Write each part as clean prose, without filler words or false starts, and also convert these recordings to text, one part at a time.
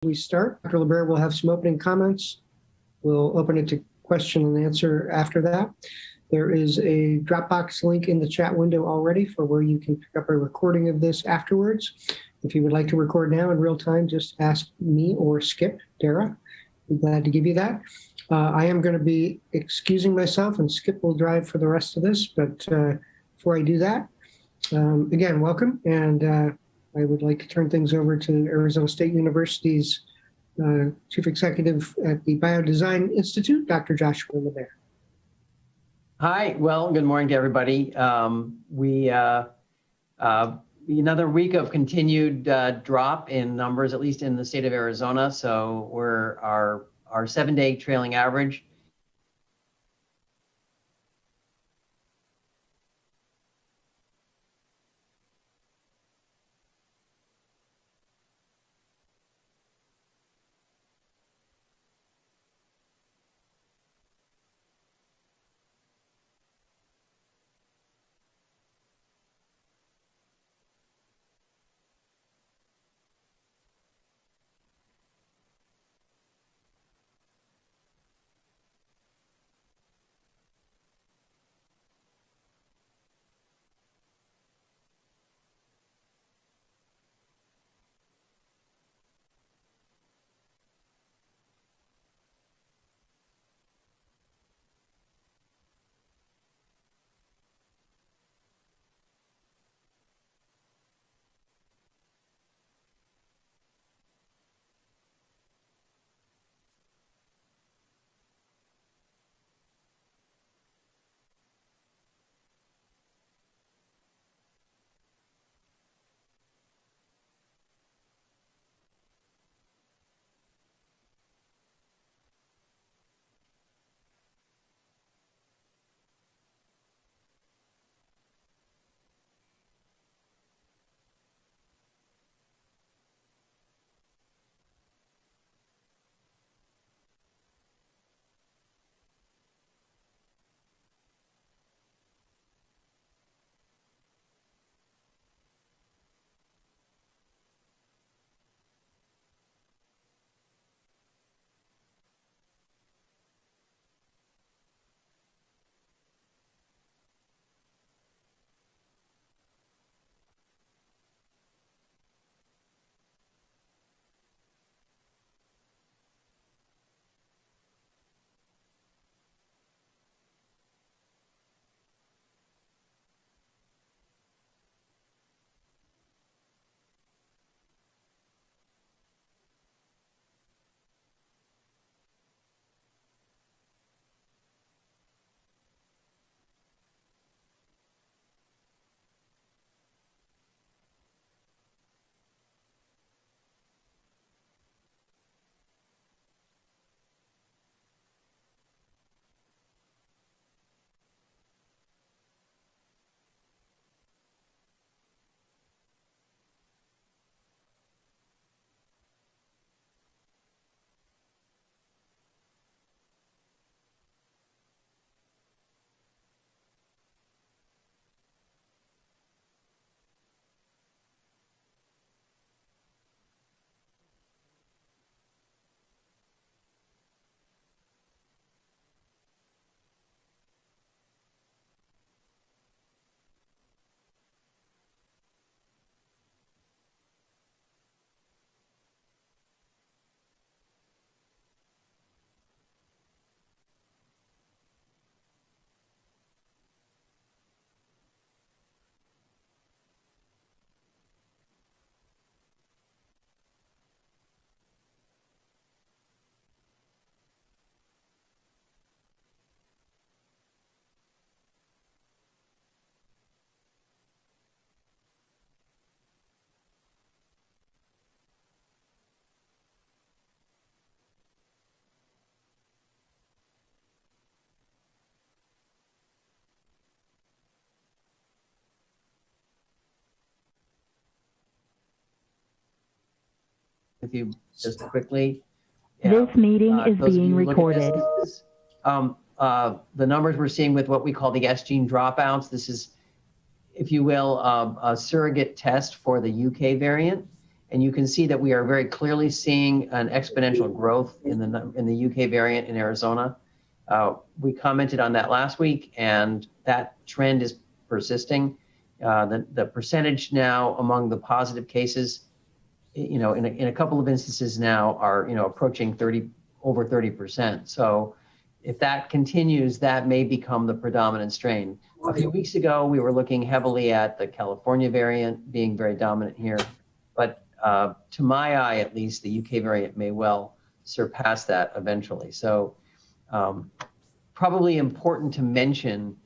We start. Dr. LeBert will have some opening comments. We'll open it to question and answer after that. There is a Dropbox link in the chat window already for where you can pick up a recording of this afterwards. If you would like to record now in real time, just ask me or Skip, Dara. Be glad to give you that. I am going to be excusing myself and Skip will drive for the rest of this. But before I do that, again, welcome. And I would like to turn things over to Arizona State University's Chief Executive at the Biodesign Institute, Dr. Joshua LeBert. Hi, well, good morning to everybody. Another week of continued drop in numbers, at least in the state of Arizona. So our 7-day trailing average with you just quickly. This meeting is being recorded. The numbers we're seeing with what we call the S gene dropouts, this is, if you will, a surrogate test for the UK variant. And you can see that we are very clearly seeing an exponential growth in the UK variant in Arizona. We commented on that last week, and that trend is persisting. The percentage now among the positive cases, in a couple of instances now are, approaching over 30%. So if that continues, that may become the predominant strain. A few weeks ago, we were looking heavily at the California variant being very dominant here, but to my eye, at least, the UK variant may well surpass that eventually. So probably important to mention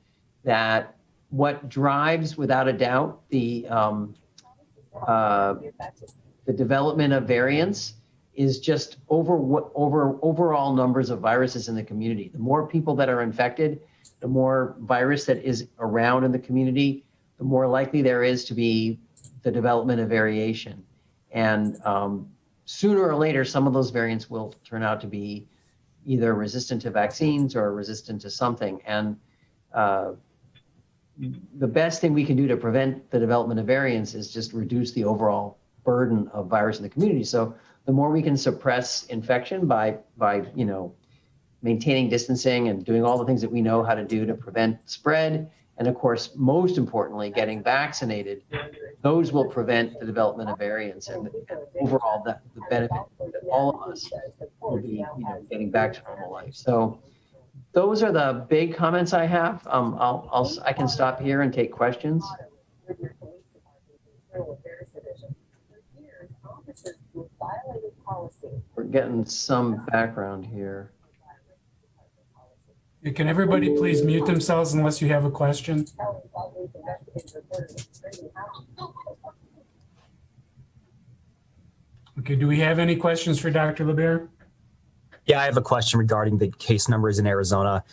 that what drives, without a doubt, the development of variants is just overall numbers of viruses in the community. The more people that are infected, the more virus that is around in the community, the more likely there is to be the development of variation. And sooner or later, some of those variants will turn out to be either resistant to vaccines or resistant to something. And the best thing we can do to prevent the development of variants is just reduce the overall burden of virus in the community. So the more we can suppress infection by maintaining distancing and doing all the things that we know how to do to prevent spread, and of course, most importantly, getting vaccinated, those will prevent the development of variants, and overall the benefit that all of us will be getting back to normal life. So those are the big comments I have. I can stop here and take questions. We're getting some background here. Can everybody please mute themselves unless you have a question? Okay, do we have any questions for Dr. LeBaire? Yeah, I have a question regarding the case numbers in Arizona.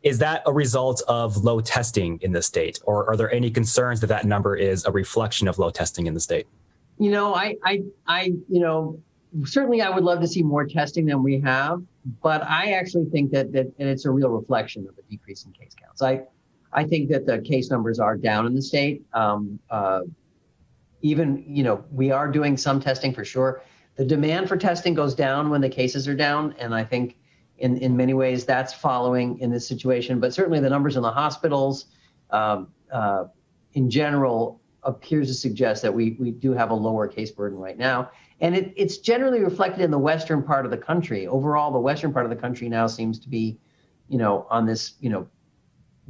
Is that a result of low testing in the state, or are there any concerns that that number is a reflection of low testing in the state? Certainly I would love to see more testing than we have, but I actually think that it's a real reflection of a decrease in case counts. I think that the case numbers are down in the state. We are doing some testing for sure. The demand for testing goes down when the cases are down, and I think in many ways that's following in this situation. But certainly the numbers in the hospitals in general appears to suggest that we do have a lower case burden right now. And it's generally reflected in the western part of the country. Overall, the western part of the country now seems to be, on this,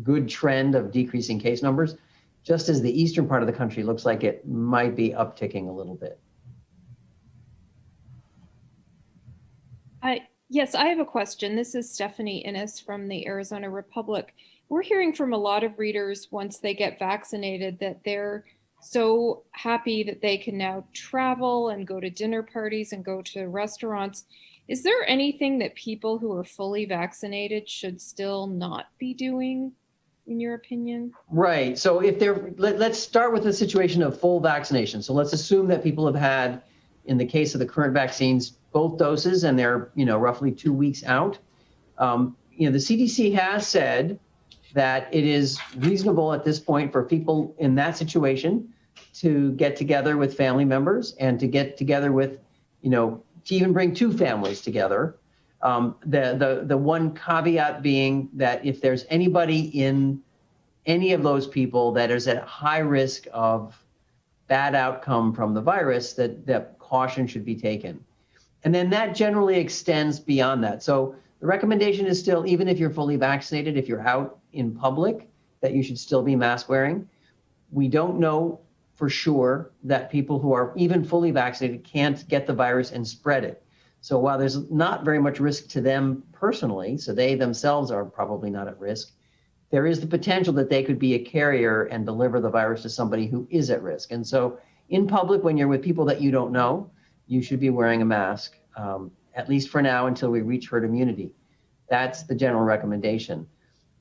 good trend of decreasing case numbers, just as the eastern part of the country looks like it might be upticking a little bit. Yes, I have a question. This is Stephanie Innes from the Arizona Republic. We're hearing from a lot of readers once they get vaccinated that they're so happy that they can now travel and go to dinner parties and go to restaurants. Is there anything that people who are fully vaccinated should still not be doing, in your opinion? Right. So let's start with the situation of full vaccination. So let's assume that people have had, in the case of the current vaccines, both doses, and they're roughly 2 weeks out. The CDC has said that it is reasonable at this point for people in that situation to get together with family members and to get together with, to even bring two families together. The one caveat being that if there's anybody in any of those people that is at high risk of bad outcome from the virus, that caution should be taken. And then that generally extends beyond that. So the recommendation is still, even if you're fully vaccinated, if you're out in public, that you should still be mask wearing. We don't know for sure that people who are even fully vaccinated can't get the virus and spread it. So while there's not very much risk to them personally, so they themselves are probably not at risk, there is the potential that they could be a carrier and deliver the virus to somebody who is at risk. And so in public, when you're with people that you don't know, you should be wearing a mask, at least for now, until we reach herd immunity. That's the general recommendation.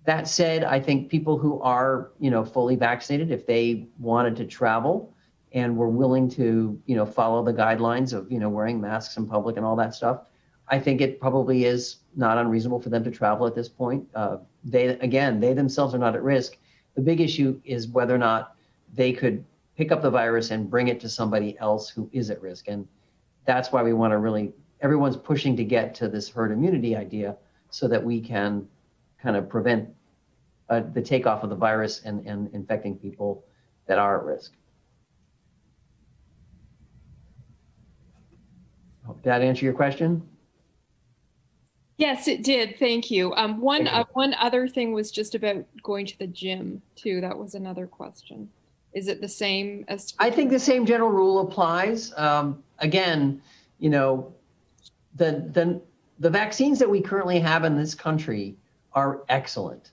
That said, I think people who are, fully vaccinated, if they wanted to travel and were willing to, follow the guidelines of, wearing masks in public and all that stuff, I think it probably is not unreasonable for them to travel at this point. They themselves are not at risk. The big issue is whether or not they could pick up the virus and bring it to somebody else who is at risk. And that's why we want to really, everyone's pushing to get to this herd immunity idea so that we can kind of prevent the takeoff of the virus and infecting people that are at risk. Did that answer your question? Yes, it did. Thank you. One other thing was just about going to the gym too. That was another question. Is it the same as? I think the same general rule applies. Again, you know, the vaccines that we currently have in this country are excellent.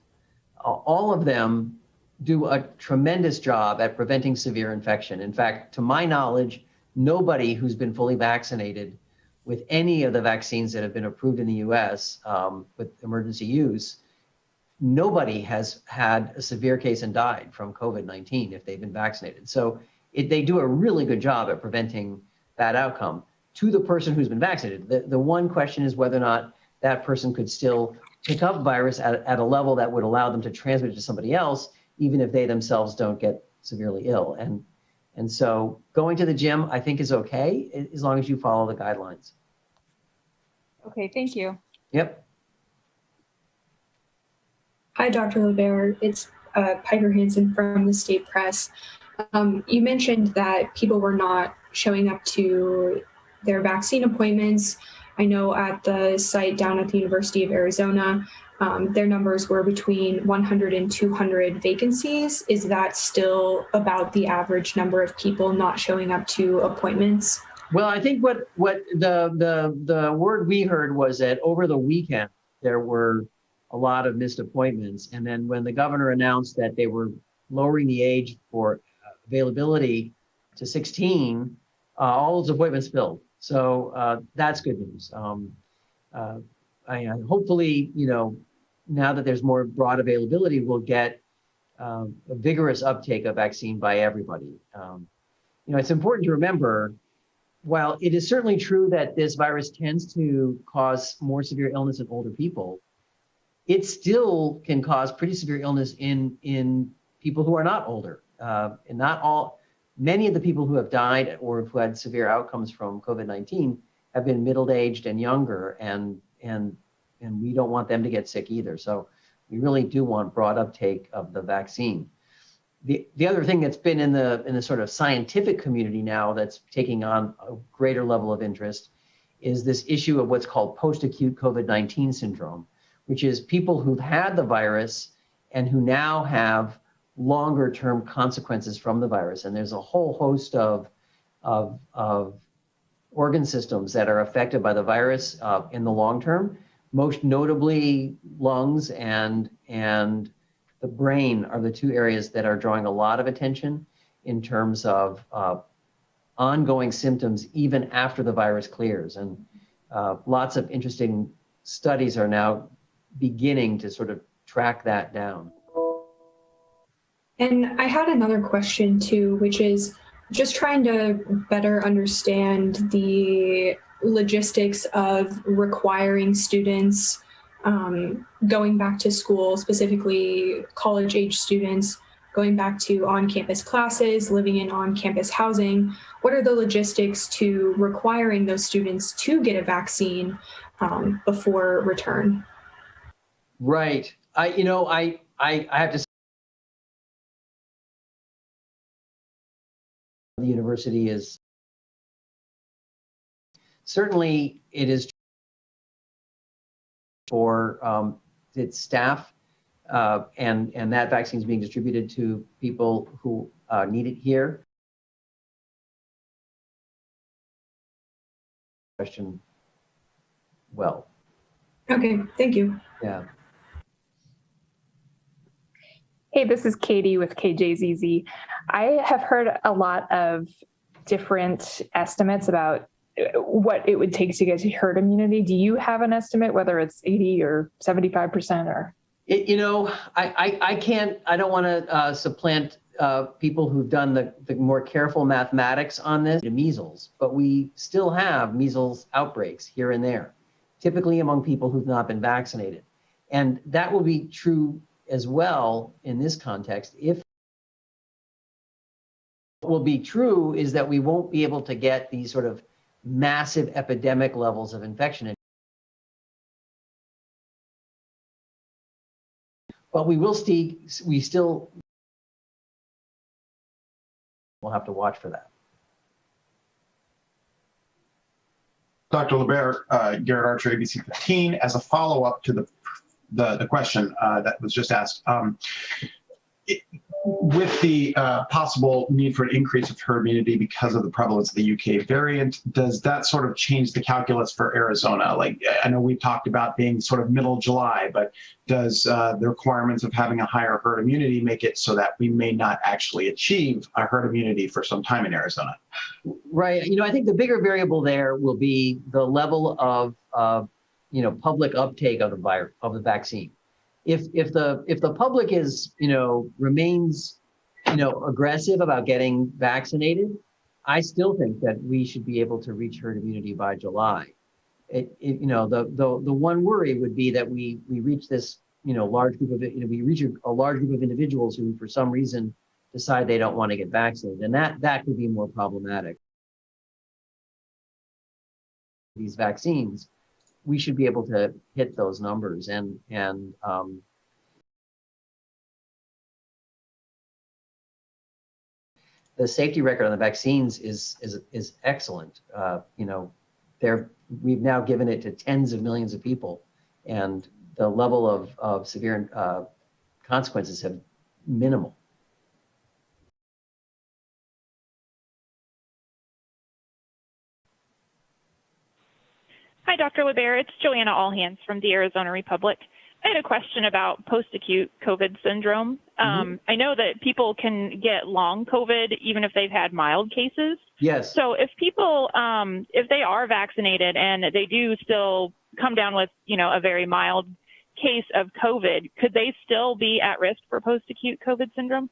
All of them do a tremendous job at preventing severe infection. In fact, to my knowledge, nobody who's been fully vaccinated with any of the vaccines that have been approved in the US with emergency use, nobody has had a severe case and died from COVID-19 if they've been vaccinated. So they do a really good job at preventing that outcome to the person who's been vaccinated. The one question is whether or not that person could still pick up virus at a level that would allow them to transmit it to somebody else, even if they themselves don't get severely ill. And so going to the gym, I think, is okay, as long as you follow the guidelines. Okay, thank you. Yep. Hi, Dr. LeBaer. It's Piper Hansen from the State Press. You mentioned that people were not showing up to their vaccine appointments. I know at the site down at the University of Arizona, their numbers were between 100 and 200 vacancies. Is that still about the average number of people not showing up to appointments? Well, I think what the word we heard was that over the weekend, there were a lot of missed appointments. And then when the governor announced that they were lowering the age for availability to 16, all those appointments filled. So that's good news. Hopefully, you know, now that there's more broad availability, we'll get a vigorous uptake of vaccine by everybody. You know, it's important to remember, while it is certainly true that this virus tends to cause more severe illness in older people, it still can cause pretty severe illness in people who are not older. And not all, many of the people who have died or who had severe outcomes from COVID-19 have been middle-aged and younger, and we don't want them to get sick either. So we really do want broad uptake of the vaccine. The other thing that's been in the sort of scientific community now that's taking on a greater level of interest is this issue of what's called post-acute COVID-19 syndrome, which is people who've had the virus and who now have longer term consequences from the virus. And there's a whole host of organ systems that are affected by the virus in the long term. Most notably, lungs and the brain are the two areas that are drawing a lot of attention in terms of ongoing symptoms even after the virus clears. And lots of interesting studies are now beginning to sort of track that down. And I had another question too, which is just trying to better understand the logistics of requiring students going back to school, specifically college-age students, going back to on-campus classes, living in on-campus housing. What are the logistics to requiring those students to get a vaccine before return? Right. I have to say, the university is certainly, it is for its staff, and that vaccine is being distributed to people who need it here. Question well. Okay, thank you. Yeah. Hey, this is Katie with KJZZ. I have heard a lot of different estimates about what it would take to get to herd immunity. Do you have an estimate, whether it's 80 or 75% or? I don't want to supplant people who've done the more careful mathematics on this, to measles, but we still have measles outbreaks here and there, typically among people who've not been vaccinated. And that will be true as well in this context if What will be true is that we won't be able to get these sort of massive epidemic levels of infection. But we still will have to watch for that. Dr. LeBaire, Garrett Archer, ABC 15, as a follow-up to the question that was just asked. With the possible need for an increase of herd immunity because of the prevalence of the UK variant, does that sort of change the calculus for Arizona? Like, I know we've talked about being sort of middle July, but does the requirements of having a higher herd immunity make it so that we may not actually achieve a herd immunity for some time in Arizona? Right. I think the bigger variable there will be the level of public uptake of the vaccine. If the public is remains aggressive about getting vaccinated, I still think that we should be able to reach herd immunity by July. The one worry would be that we reach this large group of we reach a large group of individuals who for some reason decide they don't want to get vaccinated, and that could be more problematic. These vaccines, we should be able to hit those numbers, and the safety record on the vaccines is excellent. We've now given it to tens of millions of people, and the level of severe consequences have minimal. Hi, Dr. LeBaire. It's Joanna Allhands from the Arizona Republic. I had a question about post-acute COVID syndrome. I know that people can get long COVID even if they've had mild cases. Yes. So if people, if they are vaccinated and they do still come down with, a very mild case of COVID, could they still be at risk for post-acute COVID syndrome?